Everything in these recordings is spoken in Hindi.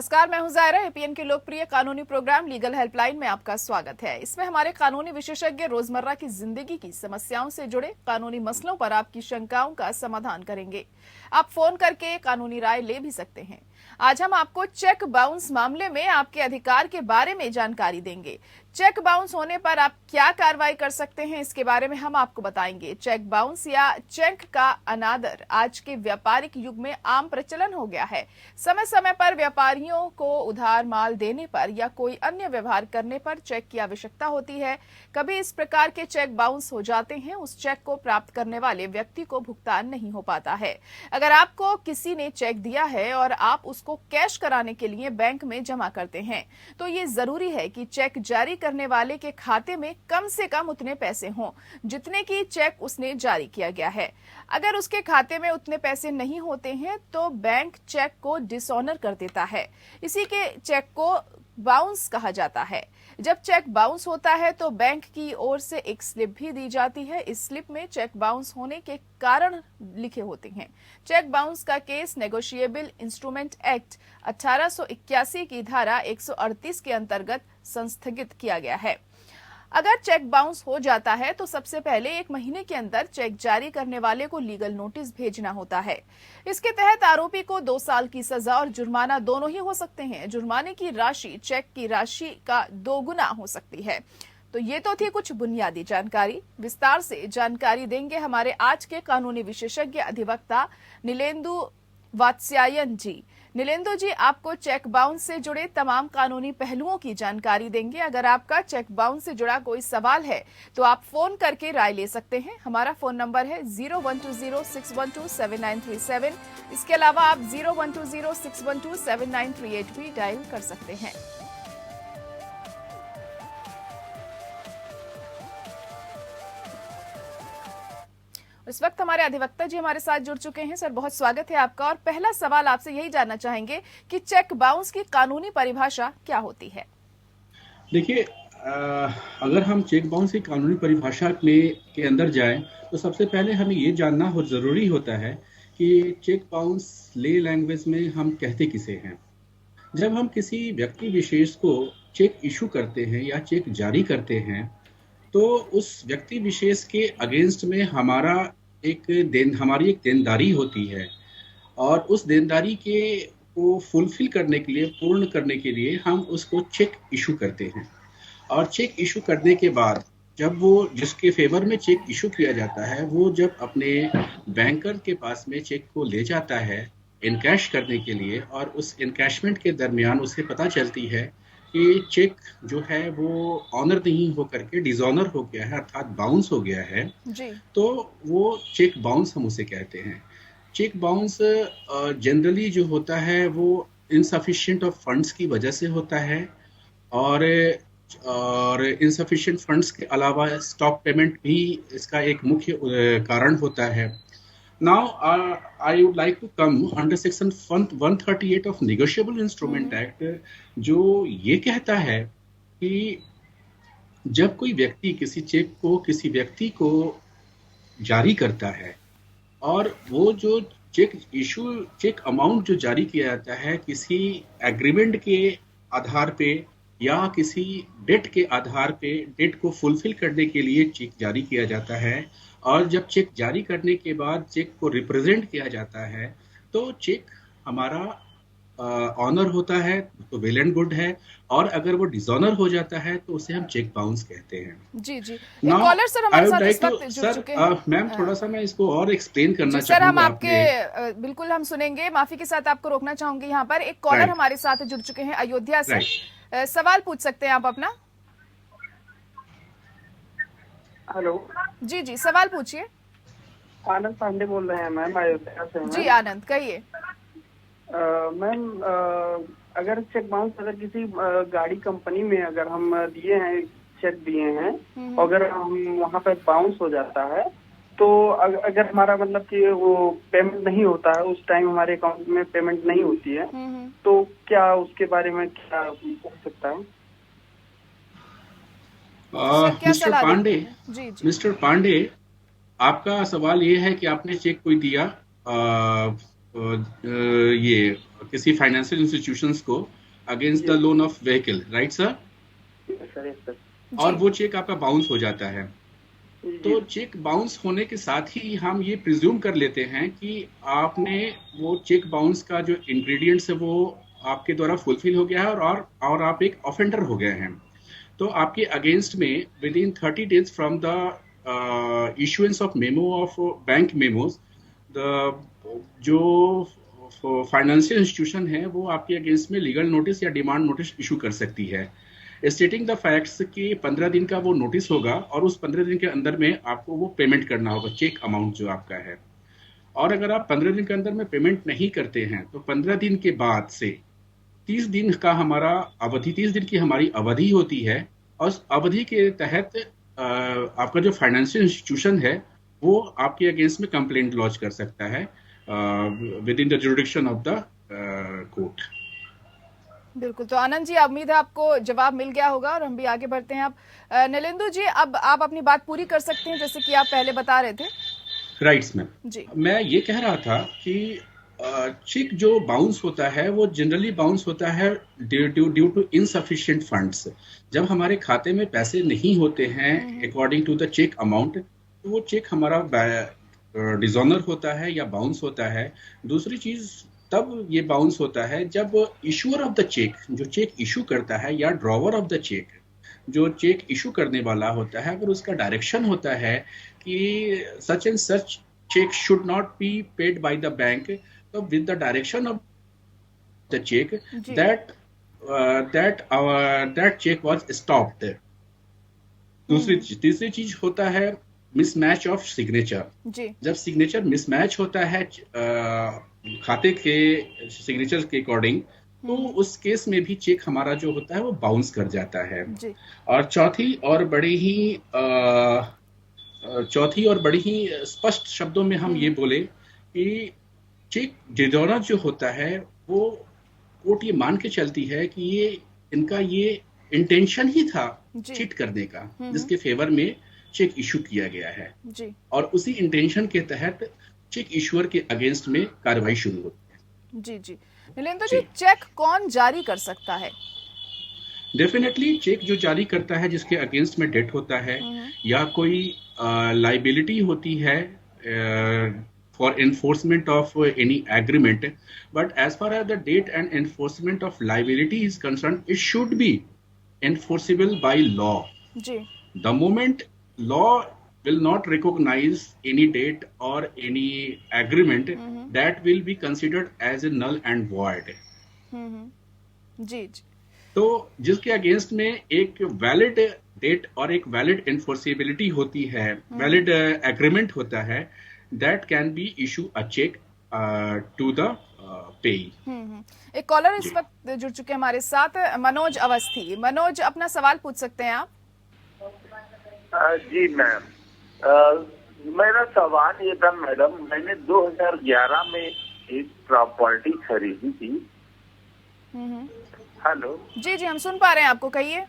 नमस्कार, मैं हूं जायरा। एपीएन के लोकप्रिय कानूनी प्रोग्राम लीगल हेल्पलाइन में आपका स्वागत है। इसमें हमारे कानूनी विशेषज्ञ रोजमर्रा की जिंदगी की समस्याओं से जुड़े कानूनी मसलों पर आपकी शंकाओं का समाधान करेंगे। आप फोन करके कानूनी राय ले भी सकते हैं। आज हम आपको चेक बाउंस मामले में आपके अधिकार के बारे में जानकारी देंगे। चेक बाउंस होने पर आप क्या कार्रवाई कर सकते हैं, इसके बारे में हम आपको बताएंगे। चेक बाउंस या चेक का अनादर आज के व्यापारिक युग में आम प्रचलन हो गया है। समय समय पर व्यापारियों को उधार माल देने पर या कोई अन्य व्यवहार करने पर चेक की आवश्यकता होती है। कभी इस प्रकार के चेक बाउंस हो जाते हैं, उस चेक को प्राप्त करने वाले व्यक्ति को भुगतान नहीं हो पाता है। अगर आपको किसी ने चेक दिया है और आप उसको कैश कराने के लिए बैंक में जमा करते हैं, तो ये जरूरी है कि चेक जारी करने वाले के खाते में कम से कम उतने पैसे हों जितने की चेक उसने जारी किया गया है। अगर उसके खाते में उतने पैसे नहीं होते हैं तो बैंक चेक को डिसऑनर कर देता है। इसी के चेक को बाउंस कहा जाता है। जब चेक बाउंस होता है तो बैंक की ओर से एक स्लिप भी दी जाती है। इस स्लिप में चेक बाउंस होने के कारण लिखे होते हैं। चेक बाउंस का केस नेगोशिएबल इंस्ट्रूमेंट एक्ट 1881 की धारा 138 के अंतर्गत संस्थगित किया गया है। अगर चेक बाउंस हो जाता है तो सबसे पहले 1 महीने के अंदर चेक जारी करने वाले को लीगल नोटिस भेजना होता है। इसके तहत आरोपी को 2 साल की सजा और जुर्माना दोनों ही हो सकते हैं। जुर्माने की राशि चेक की राशि का 2 गुना हो सकती है। तो ये तो थी कुछ बुनियादी जानकारी। विस्तार से जानकारी देंगे हमारे आज के कानूनी विशेषज्ञ अधिवक्ता नीलेंदु वात्स्यायन जी। नीलेंदु जी आपको चेक बाउंस से जुड़े तमाम कानूनी पहलुओं की जानकारी देंगे। अगर आपका चेक बाउंस से जुड़ा कोई सवाल है तो आप फोन करके राय ले सकते हैं। हमारा फोन नंबर है 0120-612-7937। इसके अलावा आप 0120-612-7938 भी डायल कर सकते हैं। इस वक्त हमारे अधिवक्ता जी हमारे साथ जुड़ चुके हैं। सर, बहुत स्वागत है आपका। और पहला सवाल आपसे यही जानना चाहेंगे कि चेक बाउंस की कानूनी परिभाषा क्या होती है? देखिए, अगर हम चेक बाउंस की कानूनी परिभाषा के अंदर जाएं तो सबसे पहले हमें ये जानना हो जरूरी होता है कि चेक बाउंस ले लैंग्वेज में हम कहते किसे हैं। जब हम किसी व्यक्ति विशेष को चेक इशू करते हैं या चेक जारी करते हैं तो उस व्यक्ति विशेष के अगेंस्ट में हमारी एक देनदारी होती है और उस देनदारी को फुलफिल करने के लिए, पूर्ण करने के लिए हम उसको चेक इशू करते हैं। और चेक इशू करने के बाद जब वो जिसके फेवर में चेक इशू किया जाता है, वो जब अपने बैंकर के पास में चेक को ले जाता है इनकैश करने के लिए, और उस इनकैशमेंट के दरमियान उसे पता चलती है कि चेक जो है वो ऑनर नहीं होकर के डिसऑनर हो गया है, अर्थात बाउंस हो गया है जी। तो वो चेक बाउंस हम उसे कहते हैं। चेक बाउंस जनरली जो होता है वो इनसफिशिएंट ऑफ फंड्स की वजह से होता है और इनसफिशिएंट फंड्स के अलावा स्टॉप पेमेंट भी इसका एक मुख्य कारण होता है। Now, I would like to come under section 138 of Negotiable Instrument Act, जो ये कहता है कि जब कोई व्यक्ति किसी चेक को किसी व्यक्ति को जारी करता है और वो जो चेक अमाउंट जो जारी किया जाता है किसी एग्रीमेंट के आधार पे या किसी डेट के आधार पे, डेट को फुलफिल करने के लिए चेक जारी किया जाता है, और जब चेक जारी करने के बाद चेक को रिप्रेजेंट किया जाता है तो चेक हमारा ऑनर होता है, तो वेल एंड गुड है। और अगर वो डिसऑनर हो जाता है तो उसे हम चेक बाउंस कहते हैं। जी जी। कॉलर सर हमारे साथ इस वक्त जुड़ चुके हैं। मैम, थोड़ा सा मैं इसको और एक्सप्लेन करना सर, हम चाहूंगा। आपके बिल्कुल हम सुनेंगे। माफी के साथ आपको रोकना चाहूंगी। यहाँ पर एक कॉलर हमारे साथ जुड़ चुके हैं अयोध्या से। सवाल पूछ सकते हैं आप अपना। हेलो जी जी, सवाल पूछिए। आनंद पांडे बोल रहे हैं मैम, अयोध्या से। जी आनंद, कहिए। मैम, अगर चेक बाउंस अगर किसी गाड़ी कंपनी में अगर हम दिए हैं, चेक दिए हैं, अगर हम वहाँ पे बाउंस हो जाता है तो अगर हमारा मतलब कि वो पेमेंट नहीं होता है, उस टाइम हमारे अकाउंट में पेमेंट नहीं होती है, तो क्या उसके बारे में क्या हो सकता है? मिस्टर पांडे, आपका सवाल ये है कि आपने चेक कोई दिया ये किसी फाइनेंशियल इंस्टीट्यूशंस को अगेंस्ट द जी loan of vehicle, right sir? Sir, yes sir. और जी वो चेक आपका बाउंस हो जाता है। जी तो चेक बाउंस होने के साथ ही हम ये प्रिज्यूम कर लेते हैं कि आपने वो चेक बाउंस का जो इंग्रेडिएंट्स है वो आपके द्वारा फुलफिल हो गया है, और आप एक ऑफेंडर हो गए हैं। तो आपके अगेंस्ट में with in 30 days from the issuance of memo of bank memos, the जो फाइनेंशियल इंस्टीट्यूशन है वो आपके अगेंस्ट में लीगल नोटिस या डिमांड नोटिस इशू कर सकती है, स्टेटिंग द फैक्ट्स कि 15 दिन का वो नोटिस होगा और उस 15 दिन के अंदर में आपको वो पेमेंट करना होगा, चेक अमाउंट जो आपका है। और अगर आप 15 दिन के अंदर में पेमेंट नहीं करते हैं तो 15 दिन के बाद से 30 दिन का हमारा अवधि 30 दिन की हमारी अवधि होती है, और उस अवधि के तहत आपका जो फाइनेंशियल इंस्टीट्यूशन है वो आपके अगेंस्ट में कंप्लेंट लॉन्च कर सकता है with in the jurisdiction of the court. बिल्कुल। तो आनंद जी, उम्मीद है आपको जवाब मिल गया होगा और हम भी आगे बढ़ते हैं। अब नीलेंदु जी, अब आप अपनी बात पूरी कर सकते हैं जैसे कि आप पहले बता रहे थे। राइट्स मैम, जी मैं ये कह रहा था कि चेक जो बाउंस होता है वो जनरली बाउंस होता है ड्यू टू इनसफिशिएंट फंड्स। जब हमारे खाते में पैसे नहीं होते हैं according to the cheque amount, तो वो चेक हमारा डिसऑनर होता है या बाउंस होता है। दूसरी चीज, तब ये बाउंस होता है जब इशूअर ऑफ द चेक, जो चेक इशू करता है, या ड्रॉवर ऑफ द चेक, जो चेक इशू करने वाला होता है, अगर उसका डायरेक्शन होता है कि such and such cheque should not be paid by the bank, तो with the direction of the cheque जी दैट चेक वाज स्टॉप्ड। तीसरी चीज होता है मिसमैच ऑफ सिग्नेचर। जी जब सिग्नेचर मिसमैच होता है खाते के सिग्नेचर के अकॉर्डिंग, तो उस केस में भी चेक हमारा जो होता है वो बाउंस कर जाता है। जी और चौथी और बड़ी ही स्पष्ट शब्दों में हम ये बोले कि चेक डिडोनर जो होता है वो कोर्ट ये मान के चलती है कि इनका ये इंटेंशन ही था जी चीट करने का, जिसके फेवर में चेक इशू किया गया है, जी और उसी इंटेंशन के तहत चेक इशूअर के अगेंस्ट में कार्रवाई शुरू होती है। जी जी नीलेंदु जी, चेक कौन जारी कर सकता है? डेफिनेटली चेक जो जारी करता है जिसके अगेंस्ट में डेट होता है या कोई लाइबिलिटी होती है for enforcement of any agreement, but as far as the debt and enforcement of liability is concern, it should be enforceable by law. जी The moment law will not recognize any date or any agreement, that will be considered as a null and void. जी जी तो जिसके अगेंस्ट में एक वैलिड डेट और एक वैलिड एनफोर्सेबिलिटी होती है, वैलिड एग्रीमेंट होता है, that can be issue a check to the पेई। एक कॉलर इस वक्त जुड़ चुके हैं हमारे साथ, मनोज अवस्थी। मनोज, अपना सवाल पूछ सकते हैं आप। जी मैम, मेरा सवाल ये था मैडम, मैंने 2011 में एक प्रॉपर्टी खरीदी थी। हेलो जी जी, हम सुन पा रहे हैं आपको, कहिए।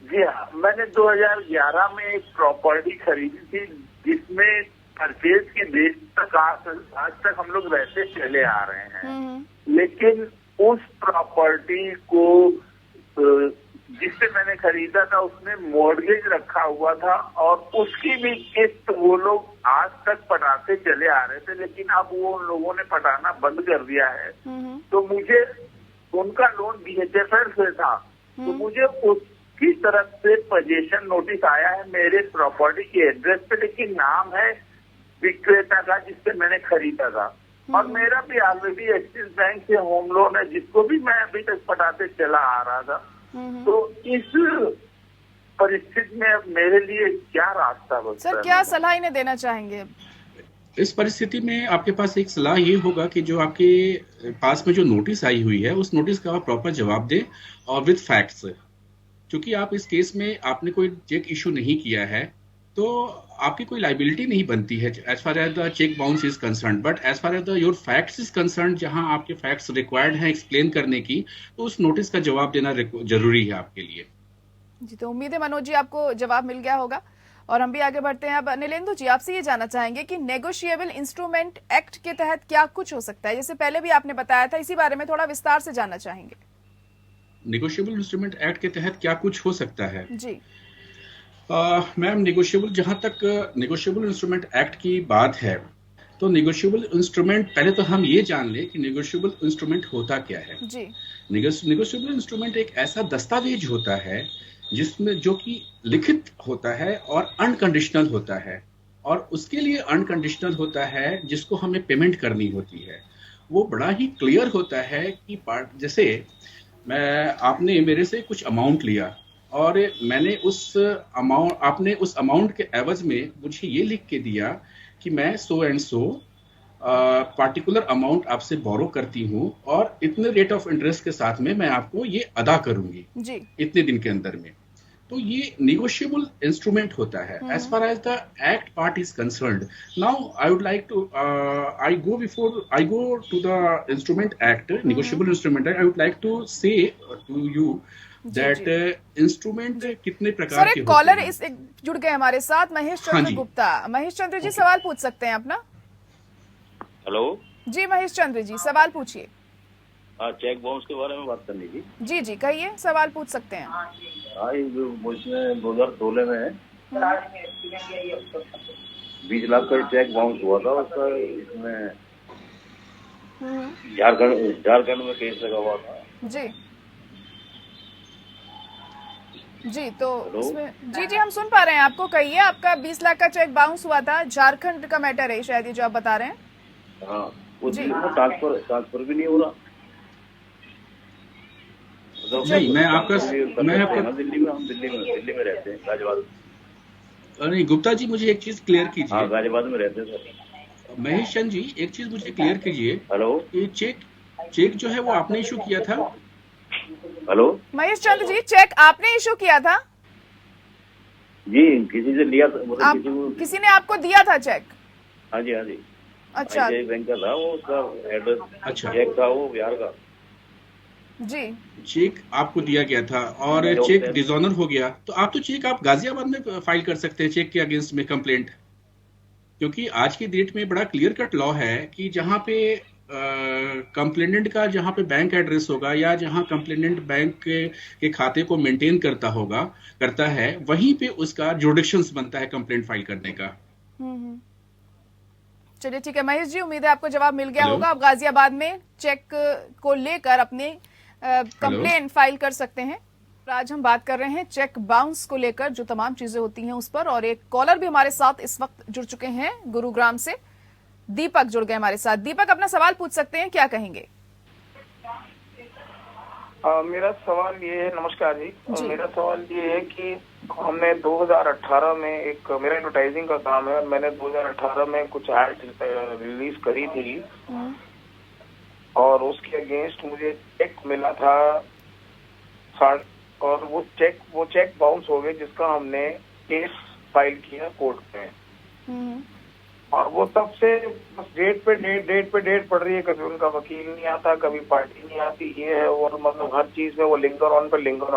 जी हाँ, मैंने 2011 में एक प्रॉपर्टी खरीदी थी जिसमें परचेज के देश तक आज तक हम लोग रहते चले आ रहे हैं, लेकिन उस प्रॉपर्टी को जिससे मैंने खरीदा था उसने मॉर्गेज रखा हुआ था और उसकी भी किस्त वो लोग आज तक पटाते चले आ रहे थे, लेकिन अब वो उन लोगों ने पटाना बंद कर दिया है। तो मुझे उनका लोन DHFL से था, तो मुझे उसकी तरफ से पोजेशन नोटिस आया है मेरे प्रॉपर्टी के एड्रेस पे, लेकिन नाम है विक्रेता का जिससे मैंने खरीदा था, और मेरा भी ऑलरेडी एक्सिस बैंक से होम लोन है जिसको भी मैं अभी तक पटाते चला आ रहा था। तो इस परिस्थिति में अब मेरे लिए क्या रास्ता बचता है? सर, क्या सलाह इन्हें देना चाहेंगे? इस परिस्थिति में आपके पास एक सलाह ये होगा कि जो आपके पास में जो नोटिस आई हुई है उस नोटिस का आप प्रॉपर जवाब दें और विद फैक्ट्स। क्योंकि आप इस केस में आपने कोई चेक इशू नहीं किया है तो आपकी कोई लाइबिलिटी नहीं बनती है as far as the cheque bounce is concern, but as far as the your facts is concern, जहां आपके फैक्ट्स रिक्वायर्ड हैं एक्सप्लेन करने की, तो उस नोटिस का जवाब देना जरूरी है आपके लिए। जी, तो उम्मीद है मनोज जी आपको जवाब मिल गया होगा। और हम भी आगे बढ़ते हैं। अब नीलेंदु जी, आपसे ये जानना चाहेंगे कि नेगोशिएबल इंस्ट्रूमेंट एक्ट के तहत क्या कुछ हो सकता है, जैसे पहले भी आपने बताया था, इसी बारे में थोड़ा विस्तार से जानना चाहेंगे। नेगोशिएबल इंस्ट्रूमेंट एक्ट के तहत क्या कुछ हो सकता है जी मैम? जहां तक नेगोशिएबल इंस्ट्रूमेंट एक्ट की बात है, तो नेगोशिएबल इंस्ट्रूमेंट, पहले तो हम ये जान ले कि नेगोशिएबल इंस्ट्रूमेंट होता क्या है। जी नेगोशिएबल इंस्ट्रूमेंट एक ऐसा दस्तावेज होता है जिसमें जो कि लिखित होता है और अनकंडीशनल होता है, और उसके लिए अनकंडीशनल होता है जिसको हमें पेमेंट करनी होती है। वो बड़ा ही क्लियर होता है कि जैसे आपने मेरे से कुछ अमाउंट लिया और आपने उस अमाउंट के एवज में मुझे ये लिख के दिया कि मैं so and so particular amount आपसे बोरो करती हूँ और इतने रेट ऑफ इंटरेस्ट के साथ में मैं आपको ये अदा करूंगी जी इतने दिन के अंदर में। तो ये नेगोशिएबल इंस्ट्रूमेंट होता है as far as the act part is concerned. Now I would like to I go to the instrument act, negotiable instrument act. I would like to say to you that instrument कितने प्रकार सर, के एक कॉलर होते हैं। जुड़ गए हमारे साथ, महेश चंद्र गुप्ता। महेश चंद्र जी, सवाल पूछ सकते हैं अपना। हेलो जी महेश चंद्र जी, सवाल पूछिए। हाँ, चेक बाउंस के बारे में बात करनी थी। जी जी कहिए, सवाल पूछ सकते हैं। हाँ, ये जो इसमें 2016 में 20 लाख का चेक बाउंस हुआ था, उसका इसमें झारखंड में केस लगा हुआ था। जी जी, तो इसमें जी हम सुन पा रहे हैं आपको, कहिए। आपका 20 लाख का चेक बाउंस हुआ था, झारखंड का मैटर है शायद ये जो आप बता रहे हैं। हाँ, वो ट्रांसफर भी नहीं हो रहा। नहीं, मैं आपका दिल्ली में रहते हैं, गाजियाबाद। नहीं गुप्ता जी, मुझे एक चीज क्लियर कीजिए। हाँ, गाजियाबाद में रहते हैं सर। महेश चंद जी, एक चीज मुझे क्लियर कीजिए। हेलो, ये चेक जो है वो आपने इशू किया था? हेलो महेश चंद्र जी, चेक आपने इशू किया था? जी, किसी से लिया था, मतलब किसी ने आपको दिया था चेक? हाँ जी, हाँ जी। अच्छा, बैंक का था वो, उसका एड्रेस। अच्छा, चेक था वो बिहार का। जी, चेक आपको दिया गया था और चेक डिसऑनर हो गया, तो आप गाजियाबाद में फाइल कर सकते हैं चेक के अगेंस्ट में कंप्लेंट। क्योंकि आज की डेट में बड़ा क्लियर कट लॉ है कि जहां पे कंप्लेनेंट का जहां पे बैंक एड्रेस होगा या जहां कंप्लेनेंट बैंक के खाते को मेंटेन करता है, वहीं पे उसका जुरिडिक्शंस बनता है कंप्लेंट फाइल करने का। चलिए ठीक है महेश जी, उम्मीद है आपको जवाब मिल गया होगा। आप गाजियाबाद में चेक को लेकर अपने कंप्लेंट फाइल कर सकते हैं। आज हम बात कर रहे हैं चेक बाउंस को लेकर, जो तमाम चीजें होती हैं उस पर। और एक कॉलर भी हमारे साथ इस वक्त जुड़ चुके हैं, गुरुग्राम से दीपक जुड़ गए हमारे साथ। दीपक, अपना सवाल पूछ सकते हैं, क्या कहेंगे? मेरा सवाल ये है, नमस्कार जी। मेरा सवाल ये है कि हमने 2018 में मेरा एडवर्टाइजिंग का काम है, मैंने 2018 में कुछ एड रिलीज करी थी और उसके अगेंस्ट मुझे चेक मिला था और वो चेक बाउंस हो गए, जिसका हमने केस फाइल किया कोर्ट में। और वो तब से बस डेट पे डेट पड़ रही है। कभी उनका वकील नहीं आता, कभी पार्टी नहीं आती, ये है और मतलब हर चीज में वो लिंगर ऑन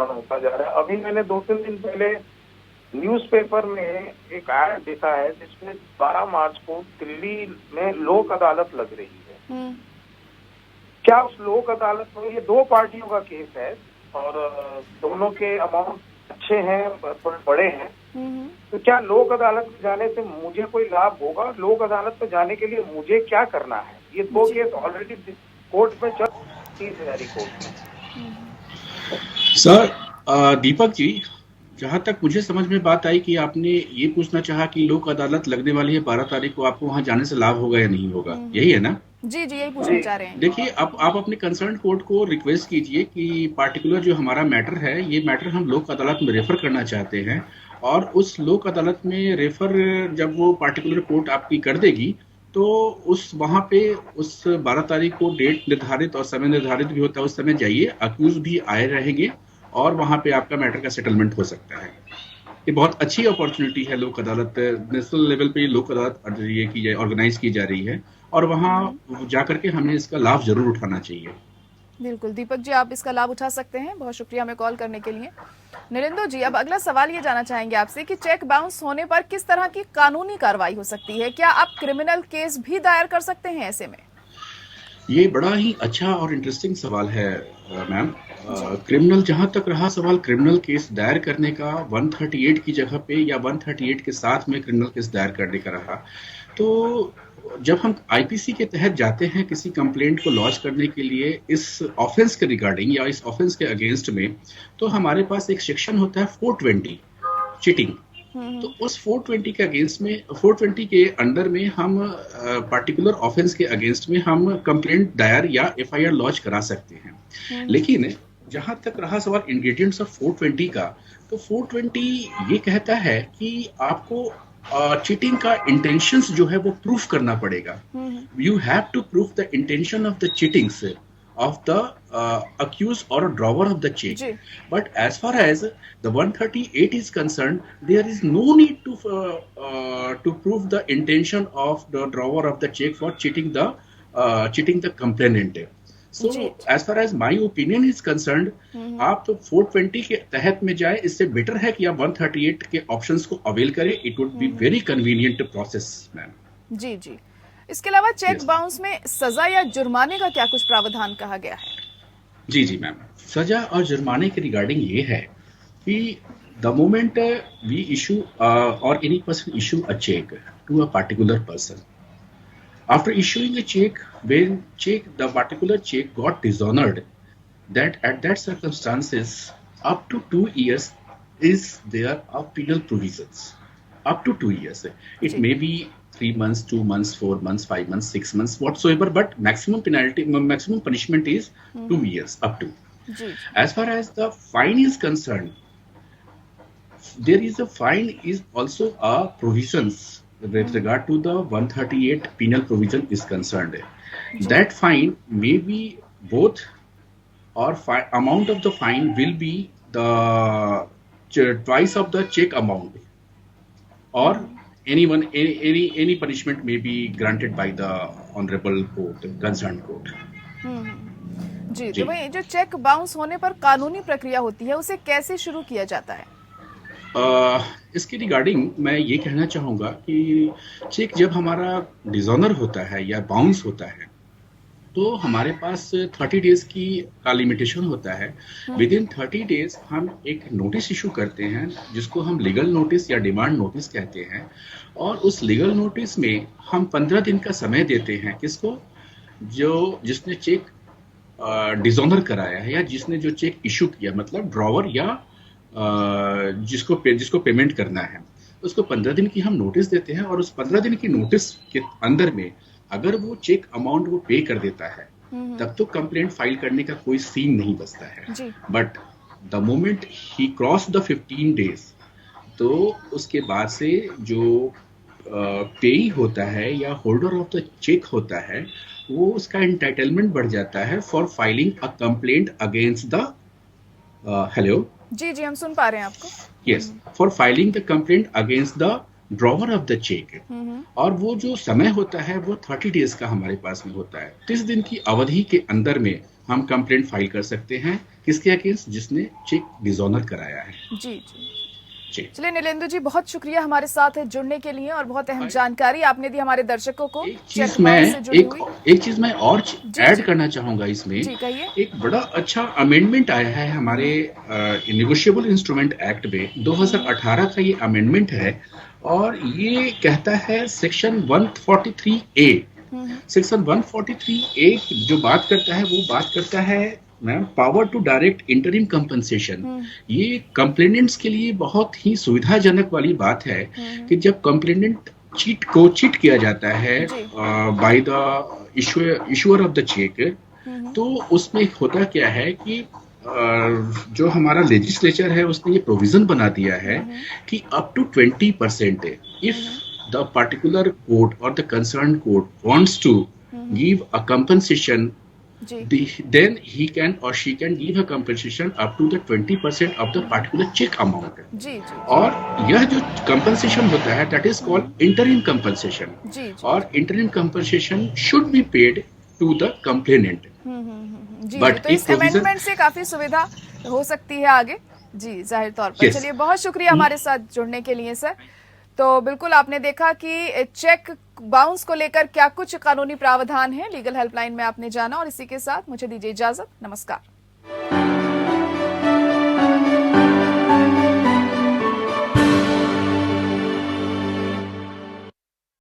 होता जा रहा है। अभी मैंने 2-3 दिन पहले न्यूज़पेपर में एक ऐड देखा है जिसमें 12 मार्च को दिल्ली में लोक अदालत लग रही है। क्या उस लोक अदालत में, ये 2 पार्टियों का केस है और दोनों के अमाउंट अच्छे हैं, बड़े हैं, तो क्या लोक अदालत में जाने से मुझे कोई लाभ होगा? लोक अदालत में जाने के लिए मुझे क्या करना है? ये 2 केस ऑलरेडी कोर्ट में चल रही कोर्ट में। सर दीपक जी, जहां तक मुझे समझ में बात आई कि आपने ये पूछना चाहा कि लोक अदालत लगने वाली है 12 तारीख को, आपको वहां जाने से लाभ होगा या नहीं होगा, यही है ना? जी यही पूछना चाह रहे हैं। देखिए, अब आप अपने कंसर्न कोर्ट को रिक्वेस्ट कीजिए कि पार्टिकुलर जो हमारा मैटर है, ये मैटर हम लोक अदालत में रेफर करना चाहते हैं, और उस लोक अदालत में रेफर जब वो पार्टिकुलर कोर्ट आपकी कर देगी, तो वहां पे उस 12 तारीख को डेट निर्धारित और समय निर्धारित भी होता है, उस समय जाइए, अक्यूज भी आए रहेंगे और वहां पे आपका मैटर का सेटलमेंट हो सकता है। ये बहुत अच्छी अपॉर्चुनिटी है। लोक अदालत नेशनल लेवल पे लोक अदालत ये ऑर्गेनाइज की जा रही है और वहां जाकर के हमें इसका लाभ जरूर उठाना चाहिए। बिल्कुल दीपक जी, आप इसका लाभ उठा सकते हैं। बहुत शुक्रिया हमें कॉल करने के लिए। नरेंद्र जी, अब अगला सवाल ये जानना चाहेंगे आपसे कि चेक बाउंस होने पर किस तरह की कानूनी कार्रवाई हो सकती है? क्या आप क्रिमिनल केस भी दायर कर सकते हैं ऐसे में? ये बड़ा ही अच्छा और इंटरेस्टिंग सवाल है मैम। क्रिमिनल, जहां तक रहा सवाल क्रिमिनल केस दायर करने का 138 की जगह पे या 138 के साथ में क्रिमिनल केस दायर करने का रहा, तो जब हम आईपीसी के तहत जाते हैं किसी कंप्लेंट को लॉन्च करने के लिए इस ऑफेंस के रिगार्डिंग या इस ऑफेंस के अगेंस्ट में, तो हमारे पास एक सेक्शन होता है 420 चीटिंग। तो उस 420 के अगेंस्ट में, 420 के अंडर में हम पार्टिकुलर ऑफेंस के अगेंस्ट में हम कंप्लेंट दायर या एफआईआर लॉन्च करा सकते हैं। लेकिन जहां तक रहा सवाल इंग्रेडिएंट्स ऑफ 420 का, तो 420 ये कहता है कि आपको चीटिंग का इंटेंशंस जो है वो प्रूफ करना पड़ेगा। You have to proof the intention of the cheatings of the accused or a drawer of the check. But as far as the 138 is concerned, there is no need to prove the intention of the drawer of the check for cheating the complainant. So as far as my opinion is concerned, आप तो 420 के तहत में जाए, इससे बेटर है कि आप 138 के ऑप्शंस को अवेल करें। It would be very convenient process ma'am. जी जी। इसके अलावा चेक बाउंस में सजा या जुर्माने का क्या कुछ प्रावधान कहा गया है? जी जी मैम, सजा और जुर्माने के रिगार्डिंग ये है कि द मोमेंट वी इशू और any person issue a cheque to a particular person, after issuing a cheque, when the particular cheque got dishonoured, that at that circumstances up to 2 years is there of penal provisions. Up to 2 years. It may be 3 months, 2 months, 4 months, 5 months, 6 months, whatsoever, but maximum punishment is 2 years up to. As far as the fine is concerned, there is a fine is also a provisions with regard to the 138 penal provision is concerned. That fine may be both, or amount of the fine will be the twice of the check amount, or any punishment may be granted by the honorable court, concerned court. जी, तो भाई जो चेक बाउंस होने पर कानूनी प्रक्रिया होती है उसे कैसे शुरू किया जाता है? इसके रिगार्डिंग मैं ये कहना चाहूंगा कि चेक जब हमारा डिसऑनर होता है या बाउंस होता है, तो हमारे पास 30 डेज की का लिमिटेशन होता है। विद इन 30 डेज हम एक नोटिस इशू करते हैं जिसको हम लीगल नोटिस या डिमांड नोटिस कहते हैं, और उस लीगल नोटिस में हम 15 दिन का समय देते हैं किसको, जिसने चेक डिसऑनर कराया है या जिसने जो चेक इशू किया, मतलब ड्रॉवर या जिसको पेमेंट करना है, उसको 15 दिन की हम नोटिस देते हैं। और उस 15 दिन की नोटिस के अंदर में अगर वो चेक अमाउंट वो पे कर देता है, तब तो कंप्लेंट फाइल करने का कोई सीन नहीं बचता है। But the moment he cross the 15 days, तो उसके बाद से जो पेई होता है या होल्डर ऑफ द चेक होता है, वो उसका एंटाइटलमेंट बढ़ जाता है for filing a complaint against the hello जी जी, हम सुन पा रहे हैं आपको। Yes, for filing the complaint against the drawer of the cheque. और वो जो समय होता है वो 30 डेज का हमारे पास में होता है। 30 दिन की अवधि के अंदर में हम कंप्लेंट फाइल कर सकते हैं किसके अगेंस्ट, जिसने चेक डिसऑनर कराया है। जी जी, चलिए नीलेंदु जी, बहुत शुक्रिया हमारे साथ जुड़ने के लिए और बहुत अहम जानकारी आपने दी हमारे दर्शकों को। एक चीज मैं और ऐड करना चाहूंगा इसमें। एक बड़ा अच्छा अमेंडमेंट आया है हमारे नेगोशिएबल इंस्ट्रूमेंट एक्ट में, 2018 का ये अमेंडमेंट है, और ये कहता है सेक्शन 143A, सेक्शन 143A जो बात करता है, वो बात करता है ma'am power to direct interim compensation. ये कंप्लेनेंट्स के लिए बहुत ही सुविधाजनक वाली बात है कि जब कंप्लेनेंट चीट किया जाता है by the issuer of the cheque, तो उसमें होता क्या है कि जो हमारा लेजिस्लेचर है उसने ये प्रोविजन बना दिया है कि up to 20% if the particular court और the concern court wants to give a compensation, then he can or she can give a compensation up to the 20% of the particular check amount. और यह जो compensation होता है that is called interim compensation, और interim compensation should be paid to the complainant. जी, बट तो एक इस अमेंडमेंट से काफी सुविधा हो सकती है आगे। जी, जाहिर तौर पर। चलिए, बहुत शुक्रिया हमारे साथ जुड़ने के लिए सर। तो बिल्कुल आपने देखा कि चेक बाउंस को लेकर क्या कुछ कानूनी प्रावधान है, लीगल हेल्पलाइन में आपने जाना, और इसी के साथ मुझे दीजिए इजाजत। नमस्कार।